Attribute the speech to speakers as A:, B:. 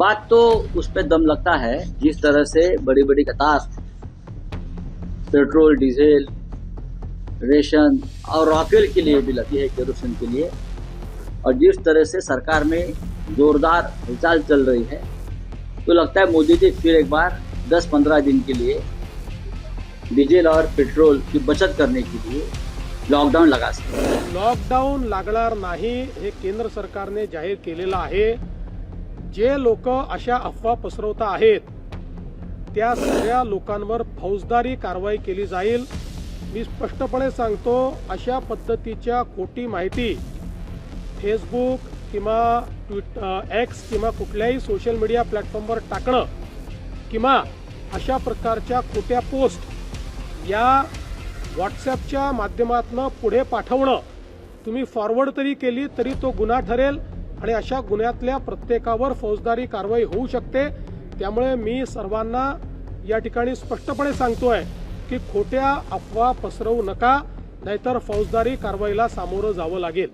A: बात तो उस पर दम लगता है जिस तरह से बड़ी बड़ी कतार पेट्रोल, डीजल, रेशन और रॉकेल के लिए भी लगी है, केरोसिन के लिए, और जिस तरह से सरकार में जोरदार हलचल चल रही है, तो लगता है मोदी जी फिर एक बार 10-15 दिन के लिए डीजल और पेट्रोल की बचत करने के लिए लॉकडाऊन लगा सकते.
B: लॉकडाऊन लागणार नाही हे केंद्र सरकारने जाहीर केलेलं आहे. जे लोक अशा अफवा पसरवता आहेत त्या सगळ्या लोकांवर फौजदारी कारवाई केली जाईल. मी स्पष्टपणे सांगतो, अशा पद्धतीच्या खोटी माहिती फेसबुक किंवा एक्स किंवा कुठल्याही सोशल मीडिया प्लॅटफॉर्मवर टाकणं किंवा अशा प्रकारच्या खोट्या पोस्ट या व्हॉट्सॲपच्या माध्यमातून पुढे पाठवणं, तुम्ही फॉरवर्ड तरी केली तरी तो गुन्हा ठरेल आणि अशा गुन्ह्यातल्या प्रत्येकावर फौजदारी कारवाई होऊ शकते. त्यामुळे मी सर्वांना या ठिकाणी स्पष्टपणे सांगतोय की खोट्या अफवा पसरवू नका, नाहीतर फौजदारी कारवाईला सामोरं जावं लागेल.